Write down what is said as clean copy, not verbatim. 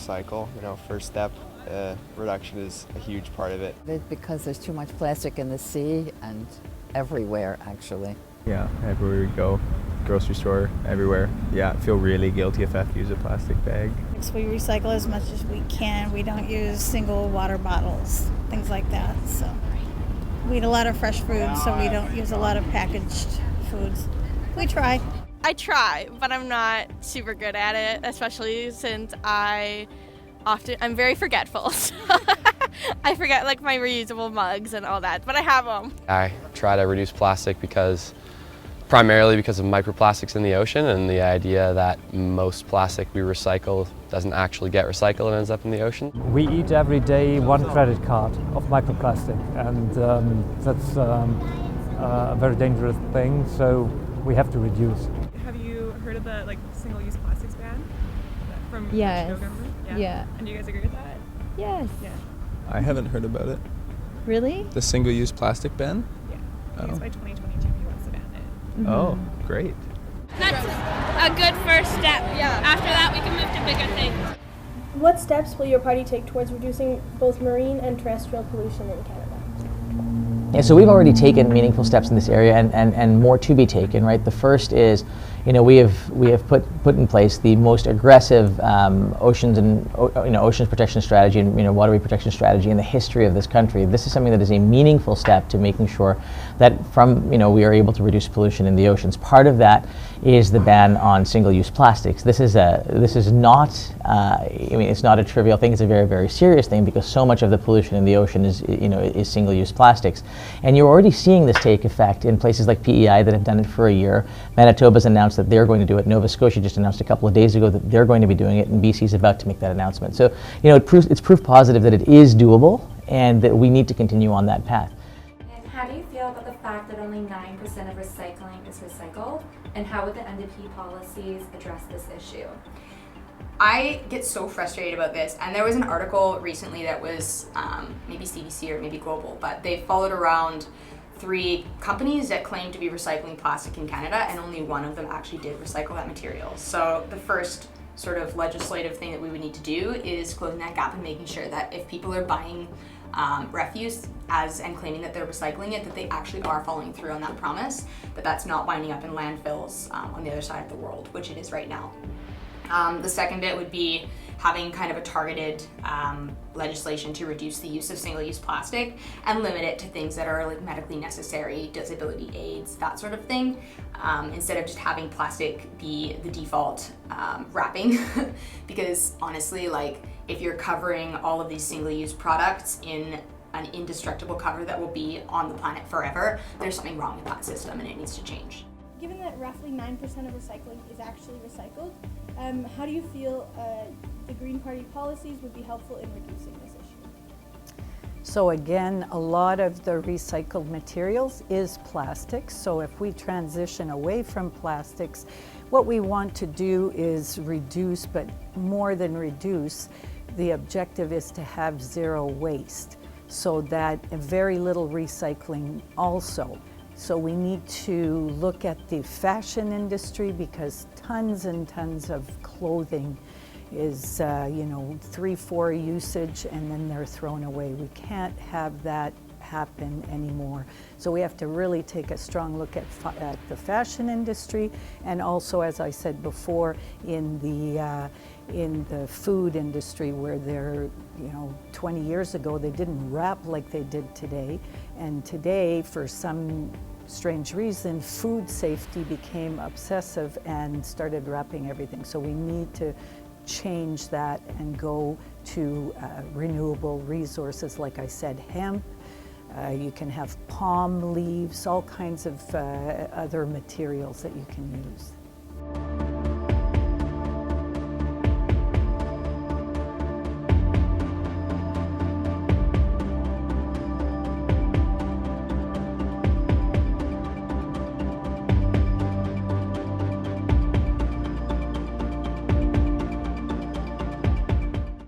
recycle. First step, reduction is a huge part of it. Because there's too much plastic in the sea and everywhere, actually. Yeah, everywhere we go, grocery store, everywhere. Yeah, I feel really guilty if I have to use a plastic bag. We recycle as much as we can. We don't use single water bottles, things like that. So we eat a lot of fresh food, so we don't use a lot of packaged foods. We try. I try, but I'm not super good at it, especially since I'm very forgetful. So I forget like my reusable mugs and all that, but I have them. I try to reduce plastic primarily because of microplastics in the ocean and the idea that most plastic we recycle doesn't actually get recycled and ends up in the ocean. We eat every day 1 credit card of microplastic, and that's a very dangerous thing, so we have to reduce. Have you heard of the single-use plastics ban from the Trudeau government? Yeah. And do you guys agree with that? Yes. Yeah. I haven't heard about it. Really? The single-use plastic ban? Yeah. I think it's by 2022 he wants to ban it. Mm-hmm. Oh, great. That's a good first step. Yeah. After that, we can move to bigger things. What steps will your party take towards reducing both marine and terrestrial pollution in Canada? Yeah, so we've already taken meaningful steps in this area, and more to be taken. Right, the first is, we have put in place the most aggressive oceans protection strategy and waterway protection strategy in the history of this country. This is something that is a meaningful step to making sure that we are able to reduce pollution in the oceans. Part of that is the ban on single-use plastics. This is not it's not a trivial thing. It's a very, very serious thing, because so much of the pollution in the ocean is single-use plastics. And you're already seeing this take effect in places like PEI that have done it for a year. Manitoba's announced that they're going to do it. Nova Scotia just announced a couple of days ago that they're going to be doing it, and BC's about to make that announcement. So, it's proof positive that it is doable and that we need to continue on that path. And how do you feel about the fact that only 9% of recycling is recycled? And how would the NDP policies address this issue? I get so frustrated about this, and there was an article recently that was maybe CBC or maybe Global, but they followed around 3 companies that claim to be recycling plastic in Canada, and only one of them actually did recycle that material. So the first sort of legislative thing that we would need to do is closing that gap and making sure that if people are buying refuse and claiming that they're recycling it, that they actually are following through on that promise, that that's not winding up in landfills on the other side of the world, which it is right now. The second bit would be having kind of a targeted legislation to reduce the use of single-use plastic and limit it to things that are medically necessary, disability aids, that sort of thing, instead of just having plastic be the default wrapping. Because honestly, if you're covering all of these single-use products in an indestructible cover that will be on the planet forever, there's something wrong with that system and it needs to change. Given that roughly 9% of recycling is actually recycled, how do you feel the Green Party policies would be helpful in reducing this issue? So again, a lot of the recycled materials is plastics. So if we transition away from plastics, what we want to do is reduce, but more than reduce, the objective is to have zero waste, so that very little recycling also. So we need to look at the fashion industry, because tons and tons of clothing is 3-4 usage and then they're thrown away. We can't have that happen anymore. So we have to really take a strong look at the fashion industry, and also, as I said before, in the food industry, where 20 years ago they didn't wrap like they did today, and today, for some strange reason, food safety became obsessive and started wrapping everything. So we need to change that and go to renewable resources. Like I said, hemp, you can have palm leaves, all kinds of other materials that you can use.